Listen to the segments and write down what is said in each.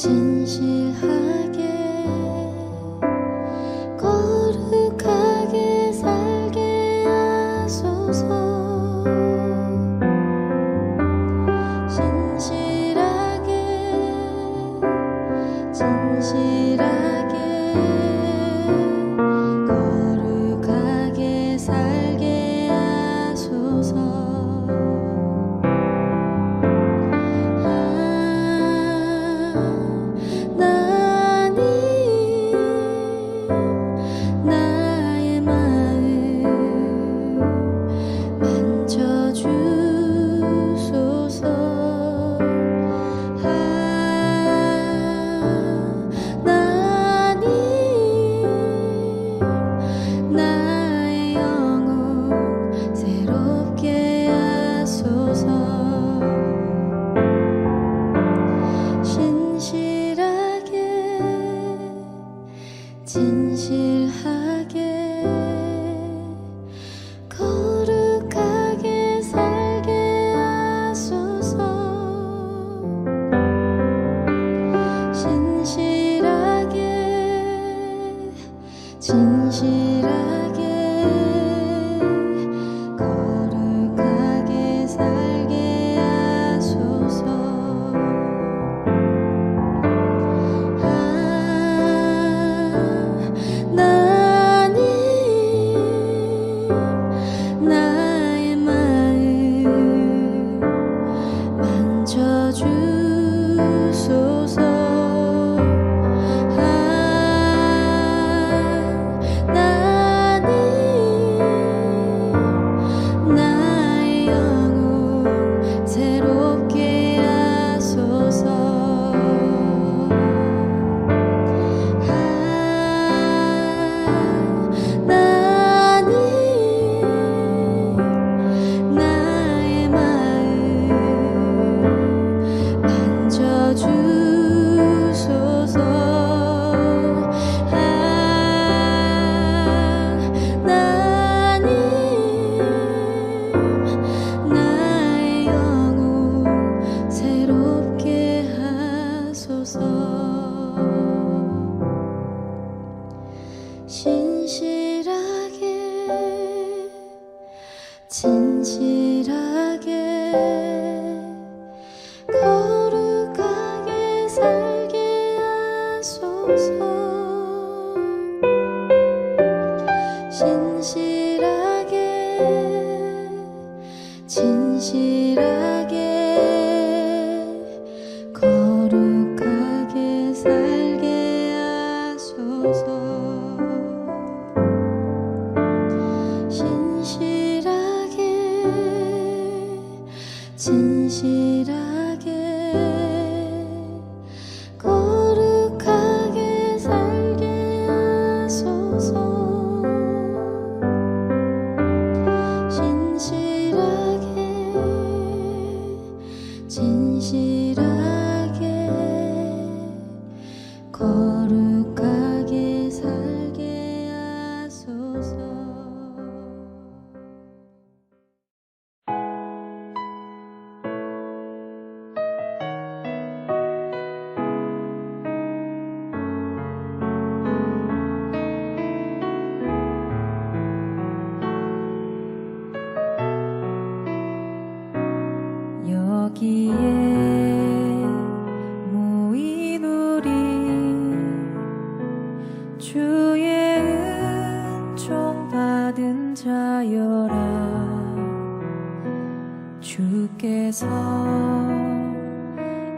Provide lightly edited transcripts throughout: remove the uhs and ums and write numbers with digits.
진실하게 거룩하게 살게 하소서. 진실하게 거룩하게 살게 하소서. 진실하게 거룩하게 살게 하소서. 진실하게 거룩하게 살게 하소서. 나의 마음 만져주소서. 나의 영혼 새롭게 하소서. 나의 마음 만져주소서. 나의 영혼 새롭게 하소서. 진실하게 거룩하게 살게 하소서. 진실하게 거룩하게 살게 하소서. 진실하게 거룩하게 살게 하소서. 진실하게 거룩하게 살게 하소서. 여기에 모인 우리 주의 은총 받은 자여라. 주께서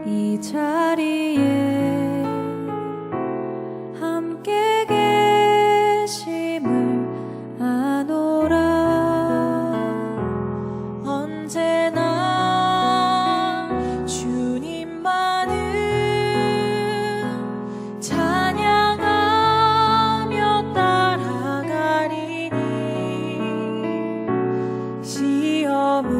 이 자리에 함께 계심을 아노라. 시험을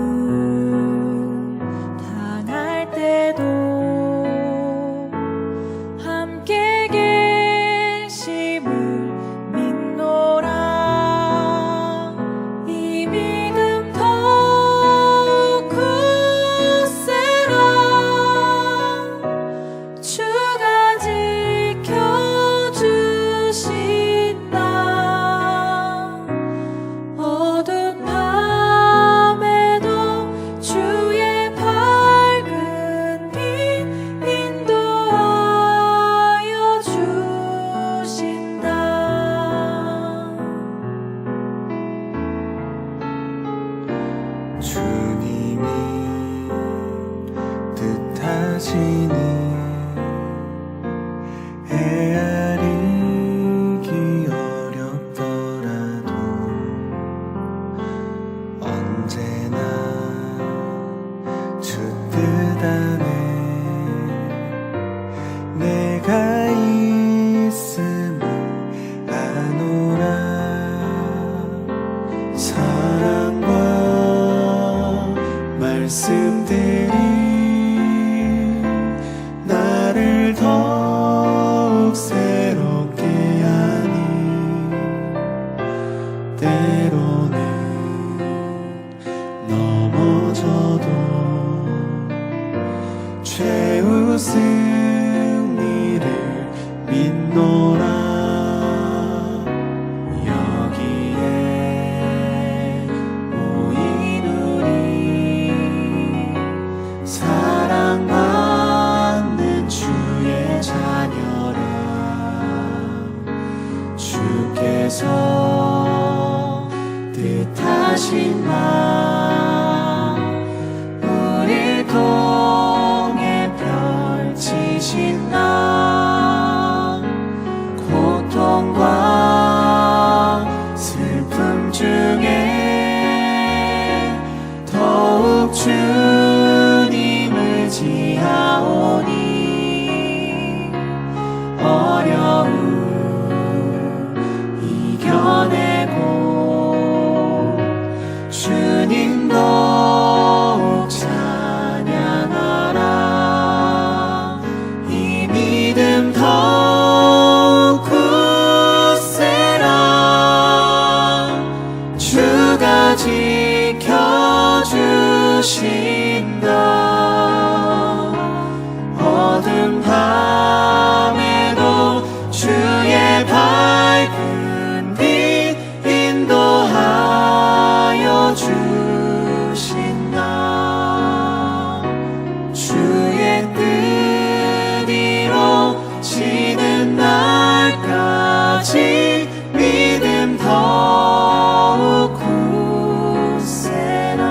자녀라 주께서 뜻하신 바 우리 통해 펼치신 나 고통과 슬픔 중에 더욱 주님을 지하오니 어려움 이겨내고 주님 더욱 찬양하라 이 믿음 더욱 굳세라 주가 지켜주신다 어두운 밤에도 주의 밝은 빛 인도하여 주신다 주의 뜻 이루어지는 날까지 믿음 더욱 굳세라.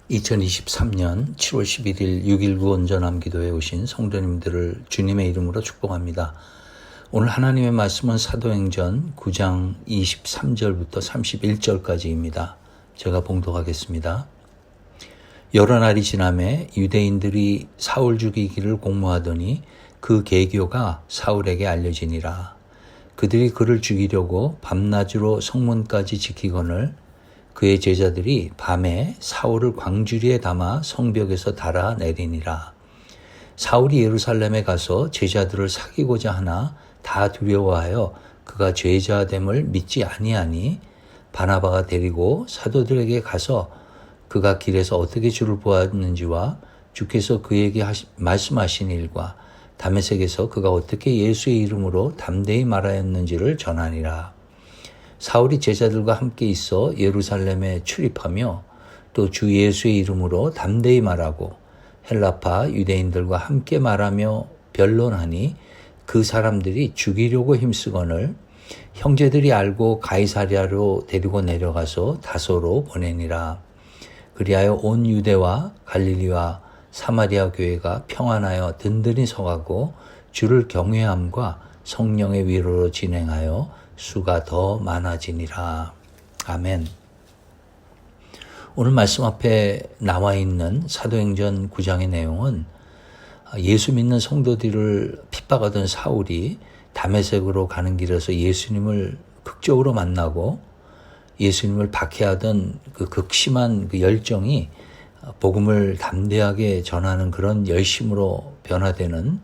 (2023년 7월 11일) 6.19 온전함 기도에 오신 성도님들을 주님의 이름으로 축복합니다. 오늘 하나님의 말씀은 사도행전 9장 23절부터 31절까지입니다. 제가 봉독하겠습니다. 여러 날이 지나매 유대인들이 사울 죽이기를 공모하더니 그 계교가 사울에게 알려지니라. 그들이 그를 죽이려고 밤낮으로 성문까지 지키거늘 그의 제자들이 밤에 사울을 광주리에 담아 성벽에서 달아 내리니라. 사울이 예루살렘에 가서 제자들을 사귀고자 하나 다 두려워하여 그가 죄자됨을 믿지 아니하니 바나바가 데리고 사도들에게 가서 그가 길에서 어떻게 주를 보았는지와 주께서 그에게 말씀하신 일과 다메섹에서 그가 어떻게 예수의 이름으로 담대히 말하였는지를 전하니라. 사울이 제자들과 함께 있어 예루살렘에 출입하며 또 주 예수의 이름으로 담대히 말하고 헬라파 유대인들과 함께 말하며 변론하니 그 사람들이 죽이려고 힘쓰거늘 형제들이 알고 가이사랴로 데리고 내려가서 다소로 보내니라. 그리하여 온 유대와 갈릴리와 사마리아 교회가 평안하여 든든히 서가고 주를 경외함과 성령의 위로로 진행하여 수가 더 많아지니라. 아멘. 오늘 말씀 앞에 나와 있는 사도행전 9장의 내용은 예수 믿는 성도들을 핍박하던 사울이 다메섹으로 가는 길에서 예수님을 극적으로 만나고 예수님을 박해하던 그 극심한 그 열정이 복음을 담대하게 전하는 그런 열심으로 변화되는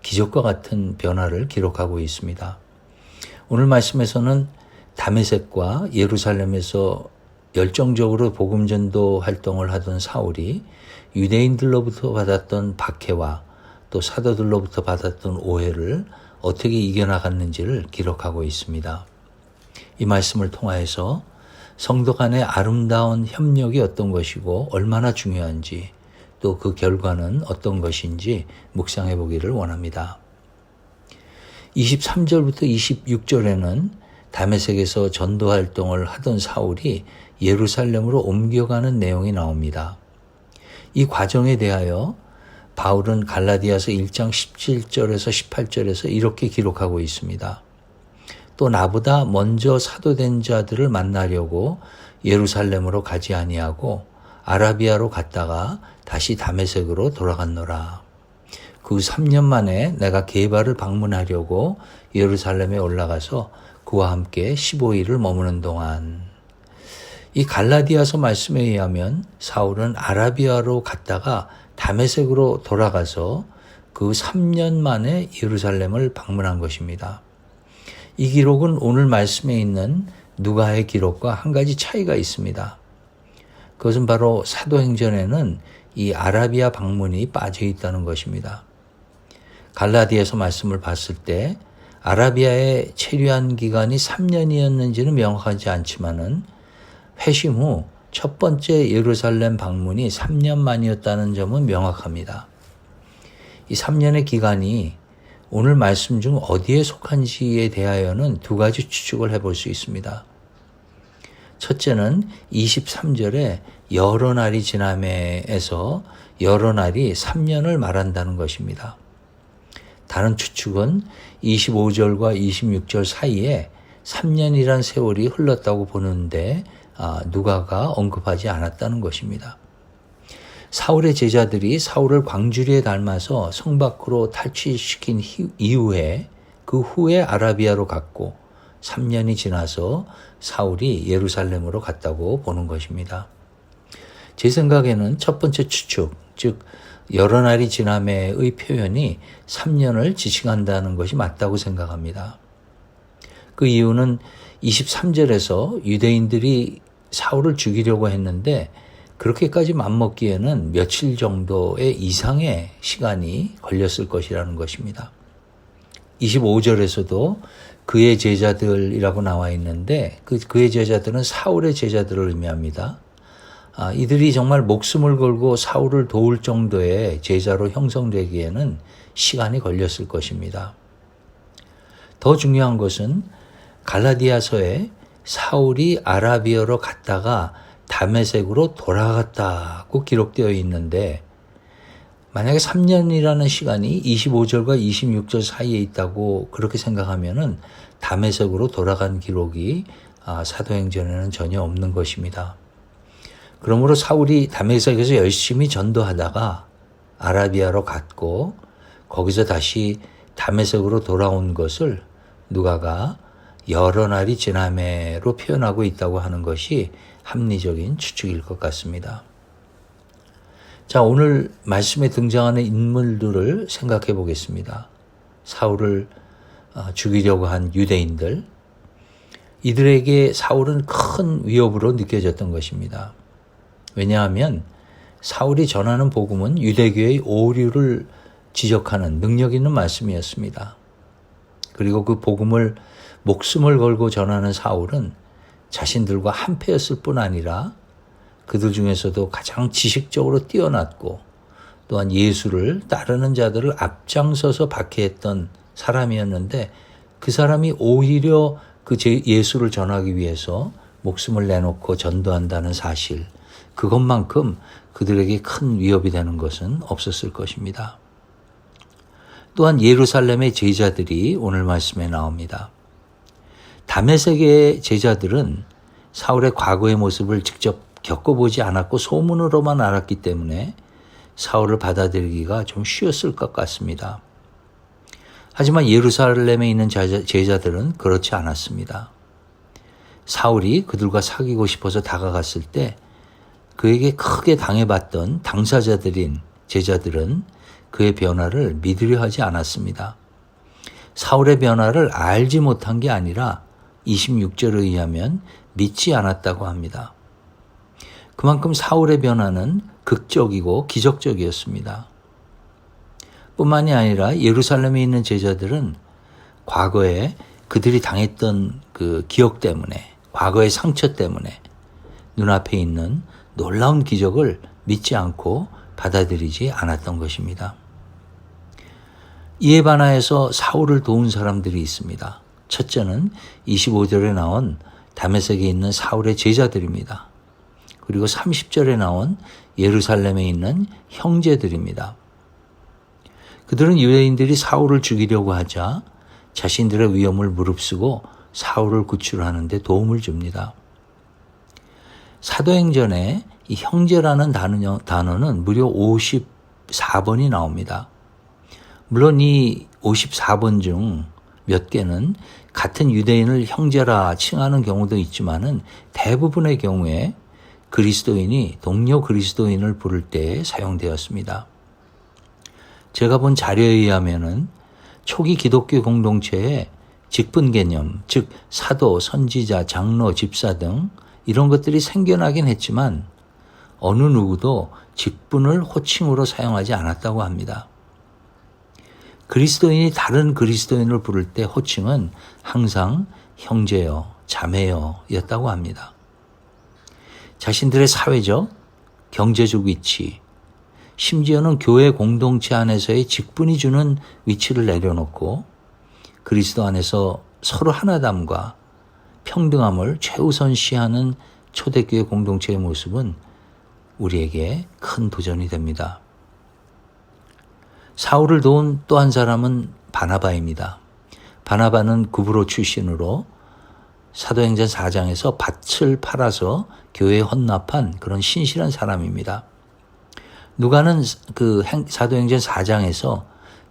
기적과 같은 변화를 기록하고 있습니다. 오늘 말씀에서는 다메섹과 예루살렘에서 열정적으로 복음 전도 활동을 하던 사울이 유대인들로부터 받았던 박해와 또 사도들로부터 받았던 오해를 어떻게 이겨나갔는지를 기록하고 있습니다. 이 말씀을 통하여서 성도 간의 아름다운 협력이 어떤 것이고 얼마나 중요한지 또 그 결과는 어떤 것인지 묵상해 보기를 원합니다. 23절부터 26절에는 다메섹에서 전도 활동을 하던 사울이 예루살렘으로 옮겨가는 내용이 나옵니다. 이 과정에 대하여 바울은 갈라디아서 1장 17절에서 18절에서 이렇게 기록하고 있습니다. 또 나보다 먼저 사도된 자들을 만나려고 예루살렘으로 가지 아니하고 아라비아로 갔다가 다시 다메섹으로 돌아갔노라. 그 3년 만에 내가 게바를 방문하려고 예루살렘에 올라가서 그와 함께 15일을 머무는 동안 이 갈라디아서 말씀에 의하면 사울은 아라비아로 갔다가 다메섹으로 돌아가서 그 3년 만에 예루살렘을 방문한 것입니다. 이 기록은 오늘 말씀에 있는 누가의 기록과 한 가지 차이가 있습니다. 그것은 바로 사도행전에는 이 아라비아 방문이 빠져 있다는 것입니다. 갈라디아서 말씀을 봤을 때 아라비아에 체류한 기간이 3년이었는지는 명확하지 않지만은 회심 후 첫 번째 예루살렘 방문이 3년 만이었다는 점은 명확합니다. 이 3년의 기간이 오늘 말씀 중 어디에 속한지에 대하여는 두 가지 추측을 해볼 수 있습니다. 첫째는 23절에 여러 날이 지나매에서 여러 날이 3년을 말한다는 것입니다. 다른 추측은 25절과 26절 사이에 3년이란 세월이 흘렀다고 보는데 누가가 언급하지 않았다는 것입니다. 사울의 제자들이 사울을 광주리에 닮아서 성 밖으로 탈취시킨 이후에 그 후에 아라비아로 갔고 3년이 지나서 사울이 예루살렘으로 갔다고 보는 것입니다. 제 생각에는 첫 번째 추측, 즉 여러 날이 지나매의 표현이 3년을 지칭한다는 것이 맞다고 생각합니다. 그 이유는 23절에서 유대인들이 사울을 죽이려고 했는데 그렇게까지 맘먹기에는 며칠 정도의 이상의 시간이 걸렸을 것이라는 것입니다. 25절에서도 그의 제자들이라고 나와 있는데 그의 제자들은 사울의 제자들을 의미합니다. 이들이 정말 목숨을 걸고 사울을 도울 정도의 제자로 형성되기에는 시간이 걸렸을 것입니다. 더 중요한 것은 갈라디아서에 사울이 아라비아로 갔다가 다메섹으로 돌아갔다고 기록되어 있는데 만약에 3년이라는 시간이 25절과 26절 사이에 있다고 그렇게 생각하면은 다메섹으로 돌아간 기록이 사도행전에는 전혀 없는 것입니다. 그러므로 사울이 다메섹에서 열심히 전도하다가 아라비아로 갔고 거기서 다시 다메섹으로 돌아온 것을 누가가 여러 날이 지나매로 표현하고 있다고 하는 것이 합리적인 추측일 것 같습니다. 자, 오늘 말씀에 등장하는 인물들을 생각해 보겠습니다. 사울을 죽이려고 한 유대인들, 이들에게 사울은 큰 위협으로 느껴졌던 것입니다. 왜냐하면 사울이 전하는 복음은 유대교의 오류를 지적하는 능력 있는 말씀이었습니다. 그리고 그 복음을 목숨을 걸고 전하는 사울은 자신들과 한패였을 뿐 아니라 그들 중에서도 가장 지식적으로 뛰어났고 또한 예수를 따르는 자들을 앞장서서 박해했던 사람이었는데 그 사람이 오히려 그 예수를 전하기 위해서 목숨을 내놓고 전도한다는 사실, 그것만큼 그들에게 큰 위협이 되는 것은 없었을 것입니다. 또한 예루살렘의 제자들이 오늘 말씀에 나옵니다. 다메섹의 제자들은 사울의 과거의 모습을 직접 겪어보지 않았고 소문으로만 알았기 때문에 사울을 받아들이기가 좀 쉬웠을 것 같습니다. 하지만 예루살렘에 있는 제자들은 그렇지 않았습니다. 사울이 그들과 사귀고 싶어서 다가갔을 때 그에게 크게 당해봤던 당사자들인 제자들은 그의 변화를 믿으려 하지 않았습니다. 사울의 변화를 알지 못한 게 아니라 26절에 의하면 믿지 않았다고 합니다. 그만큼 사울의 변화는 극적이고 기적적이었습니다. 뿐만이 아니라 예루살렘에 있는 제자들은 과거에 그들이 당했던 그 기억 때문에, 과거의 상처 때문에 눈앞에 있는 놀라운 기적을 믿지 않고 받아들이지 않았던 것입니다. 이에 반하여서 사울을 도운 사람들이 있습니다. 첫째는 25절에 나온 다메섹에 있는 사울의 제자들입니다. 그리고 30절에 나온 예루살렘에 있는 형제들입니다. 그들은 유대인들이 사울을 죽이려고 하자 자신들의 위험을 무릅쓰고 사울을 구출하는 데 도움을 줍니다. 사도행전에 이 형제라는 단어는 무려 54번이 나옵니다. 물론 이 54번 중 몇 개는 같은 유대인을 형제라 칭하는 경우도 있지만은 대부분의 경우에 그리스도인이 동료 그리스도인을 부를 때 사용되었습니다. 제가 본 자료에 의하면은 초기 기독교 공동체에 직분 개념, 즉 사도, 선지자, 장로, 집사 등 이런 것들이 생겨나긴 했지만 어느 누구도 직분을 호칭으로 사용하지 않았다고 합니다. 그리스도인이 다른 그리스도인을 부를 때 호칭은 항상 형제여, 자매여 였다고 합니다. 자신들의 사회적, 경제적 위치, 심지어는 교회 공동체 안에서의 직분이 주는 위치를 내려놓고 그리스도 안에서 서로 하나됨과 평등함을 최우선시하는 초대교회 공동체의 모습은 우리에게 큰 도전이 됩니다. 사울을 도운 또 한 사람은 바나바입니다. 바나바는 구브로 출신으로 사도행전 4장에서 밭을 팔아서 교회에 헌납한 그런 신실한 사람입니다. 누가는 그 사도행전 4장에서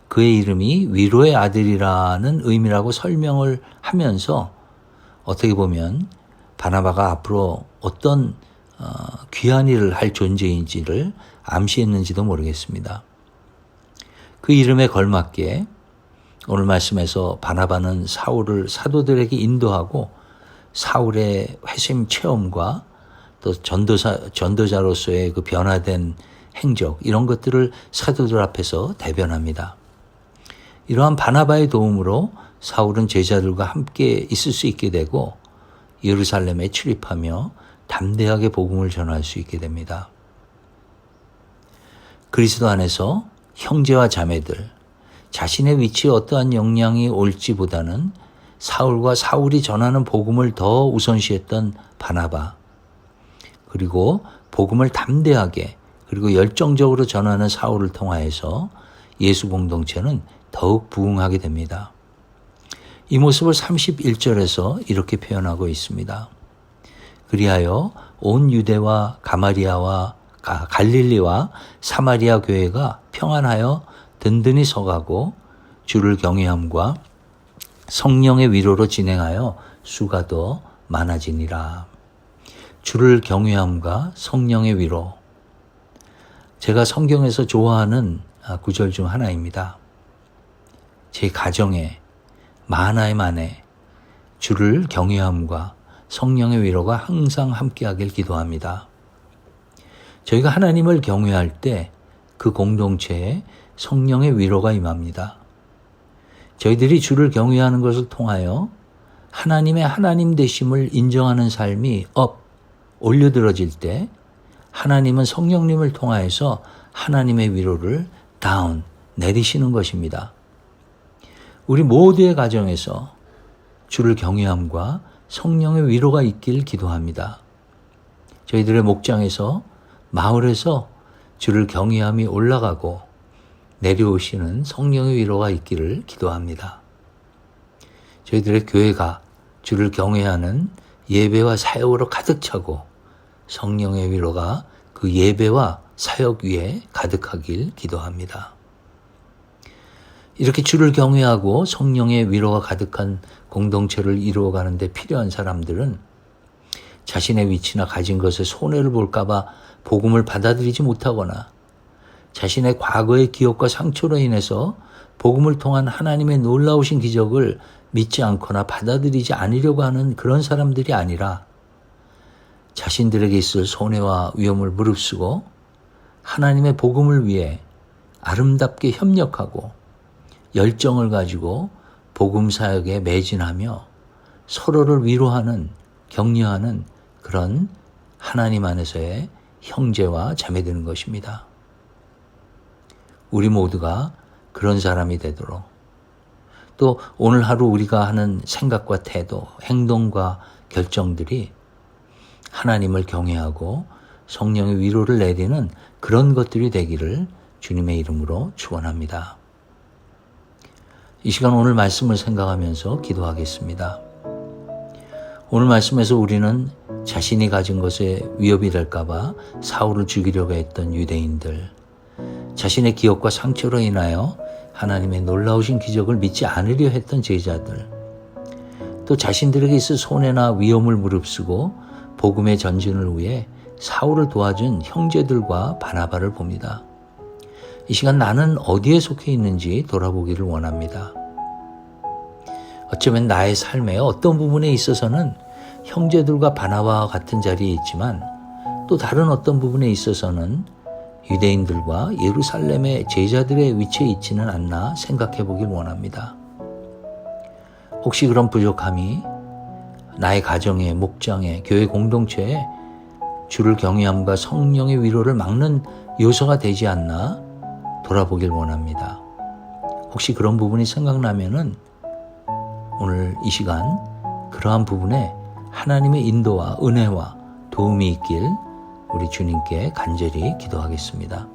그의 이름이 위로의 아들이라는 의미라고 설명을 하면서 어떻게 보면 바나바가 앞으로 어떤 귀한 일을 할 존재인지를 암시했는지도 모르겠습니다. 그 이름에 걸맞게 오늘 말씀에서 바나바는 사울을 사도들에게 인도하고 사울의 회심 체험과 또 전도자로서의 그 변화된 행적 이런 것들을 사도들 앞에서 대변합니다. 이러한 바나바의 도움으로 사울은 제자들과 함께 있을 수 있게 되고 예루살렘에 출입하며 담대하게 복음을 전할 수 있게 됩니다. 그리스도 안에서 형제와 자매들, 자신의 위치에 어떠한 영향이 올지보다는 사울과 사울이 전하는 복음을 더 우선시했던 바나바, 그리고 복음을 담대하게 그리고 열정적으로 전하는 사울을 통하여서 예수 공동체는 더욱 부흥하게 됩니다. 이 모습을 31절에서 이렇게 표현하고 있습니다. 그리하여 온 유대와 갈릴리와 사마리아 교회가 평안하여 든든히 서가고 주를 경외함과 성령의 위로로 진행하여 수가 더 많아지니라. 주를 경외함과 성령의 위로. 제가 성경에서 좋아하는 구절 중 하나입니다. 제 가정에 만하에 만에 주를 경외함과 성령의 위로가 항상 함께하길 기도합니다. 저희가 하나님을 경외할 때 그 공동체에 성령의 위로가 임합니다. 저희들이 주를 경외하는 것을 통하여 하나님의 하나님 되심을 인정하는 삶이 올려들어질 때 하나님은 성령님을 통하여서 하나님의 위로를 내리시는 것입니다. 우리 모두의 가정에서 주를 경외함과 성령의 위로가 있길 기도합니다. 저희들의 목장에서 마을에서 주를 경외함이 올라가고 내려오시는 성령의 위로가 있기를 기도합니다. 저희들의 교회가 주를 경외하는 예배와 사역으로 가득 차고 성령의 위로가 그 예배와 사역 위에 가득하길 기도합니다. 이렇게 주를 경외하고 성령의 위로가 가득한 공동체를 이루어가는 데 필요한 사람들은 자신의 위치나 가진 것에 손해를 볼까 봐 복음을 받아들이지 못하거나 자신의 과거의 기억과 상처로 인해서 복음을 통한 하나님의 놀라우신 기적을 믿지 않거나 받아들이지 않으려고 하는 그런 사람들이 아니라 자신들에게 있을 손해와 위험을 무릅쓰고 하나님의 복음을 위해 아름답게 협력하고 열정을 가지고 복음 사역에 매진하며 서로를 위로하는, 격려하는 그런 하나님 안에서의 형제와 자매되는 것입니다. 우리 모두가 그런 사람이 되도록 또 오늘 하루 우리가 하는 생각과 태도, 행동과 결정들이 하나님을 경외하고 성령의 위로를 내리는 그런 것들이 되기를 주님의 이름으로 축원합니다. 이 시간 오늘 말씀을 생각하면서 기도하겠습니다. 오늘 말씀에서 우리는 자신이 가진 것에 위협이 될까 봐 사울을 죽이려고 했던 유대인들, 자신의 기억과 상처로 인하여 하나님의 놀라우신 기적을 믿지 않으려 했던 제자들, 또 자신들에게 있을 손해나 위험을 무릅쓰고 복음의 전진을 위해 사울을 도와준 형제들과 바나바를 봅니다. 이 시간 나는 어디에 속해 있는지 돌아보기를 원합니다. 어쩌면 나의 삶의 어떤 부분에 있어서는 형제들과 바나바와 같은 자리에 있지만 또 다른 어떤 부분에 있어서는 유대인들과 예루살렘의 제자들의 위치에 있지는 않나 생각해 보길 원합니다. 혹시 그런 부족함이 나의 가정에, 목장에, 교회 공동체에 주를 경외함과 성령의 위로를 막는 요소가 되지 않나 돌아보길 원합니다. 혹시 그런 부분이 생각나면은 오늘 이 시간 그러한 부분에 하나님의 인도와 은혜와 도움이 있길 우리 주님께 간절히 기도하겠습니다.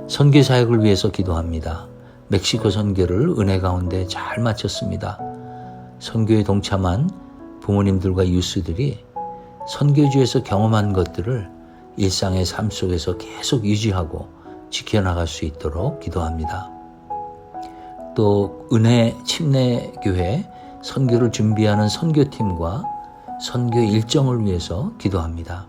선교 사역을 위해서 기도합니다. 멕시코 선교를 은혜 가운데 잘 마쳤습니다. 선교에 동참한 부모님들과 유스들이 선교지에서 경험한 것들을 일상의 삶 속에서 계속 유지하고 지켜나갈 수 있도록 기도합니다. 또 은혜 침례교회 선교를 준비하는 선교팀과 선교 일정을 위해서 기도합니다.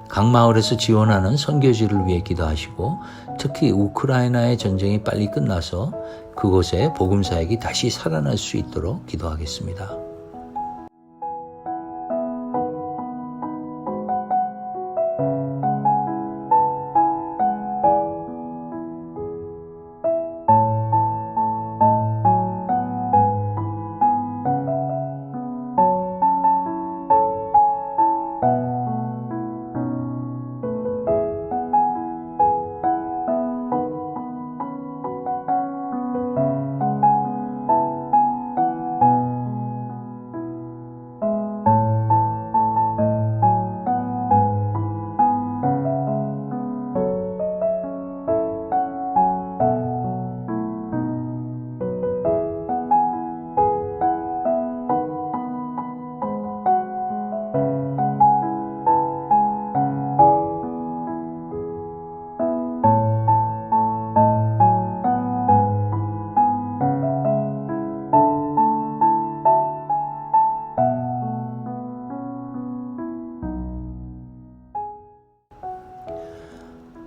각 마을에서 지원하는 선교지를 위해 기도하시고 특히 우크라이나의 전쟁이 빨리 끝나서 그곳에 복음 사역이 다시 살아날 수 있도록 기도하겠습니다.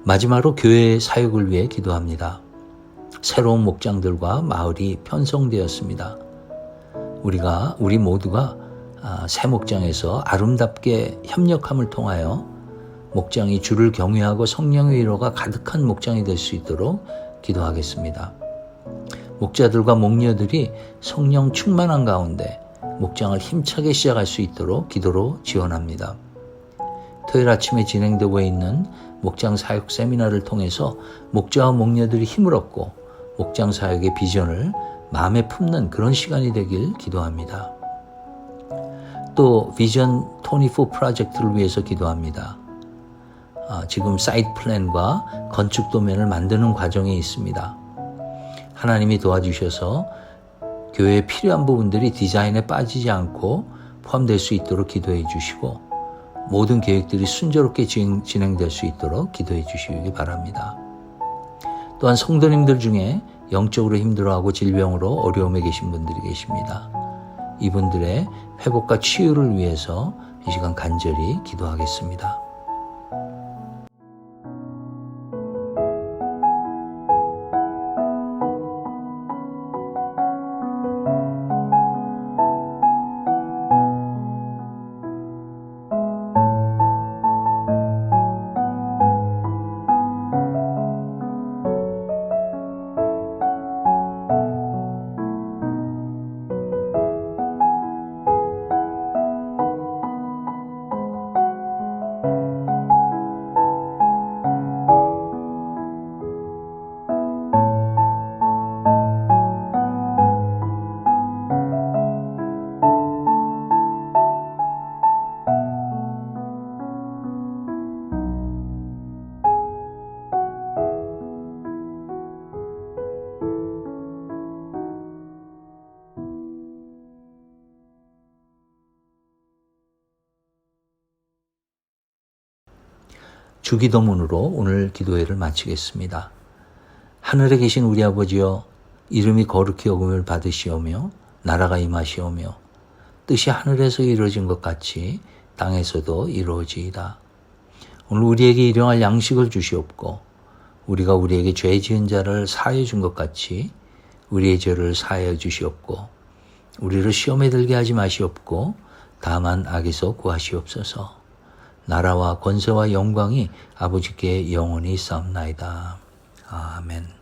마지막으로 교회 사역을 위해 기도합니다. 새로운 목장들과 마을이 편성되었습니다. 우리 모두가 새 목장에서 아름답게 협력함을 통하여 목장이 주를 경외하고 성령의 위로가 가득한 목장이 될 수 있도록 기도하겠습니다. 목자들과 목녀들이 성령 충만한 가운데 목장을 힘차게 시작할 수 있도록 기도로 지원합니다. 토요일 아침에 진행되고 있는 목장 사역 세미나를 통해서 목자와 목녀들이 힘을 얻고 목장 사역의 비전을 마음에 품는 그런 시간이 되길 기도합니다. 또 비전 24 프로젝트를 위해서 기도합니다. 지금 사이트 플랜과 건축 도면을 만드는 과정에 있습니다. 하나님이 도와주셔서 교회에 필요한 부분들이 디자인에 빠지지 않고 포함될 수 있도록 기도해 주시고 모든 계획들이 순조롭게 진행될 수 있도록 기도해 주시기 바랍니다. 또한 성도님들 중에 영적으로 힘들어하고 질병으로 어려움에 계신 분들이 계십니다. 이분들의 회복과 치유를 위해서 이 시간 간절히 기도하겠습니다. 주기도문으로 오늘 기도회를 마치겠습니다. 하늘에 계신 우리 아버지여, 이름이 거룩히 여김을 받으시오며 나라가 임하시오며 뜻이 하늘에서 이루어진 것 같이 땅에서도 이루어지이다. 오늘 우리에게 일용할 양식을 주시옵고 우리가 우리에게 죄 지은 자를 사하여 준 것 같이 우리의 죄를 사하여 주시옵고 우리를 시험에 들게 하지 마시옵고 다만 악에서 구하시옵소서. 나라와 권세와 영광이 아버지께 영원히 있사옵나이다. 아멘.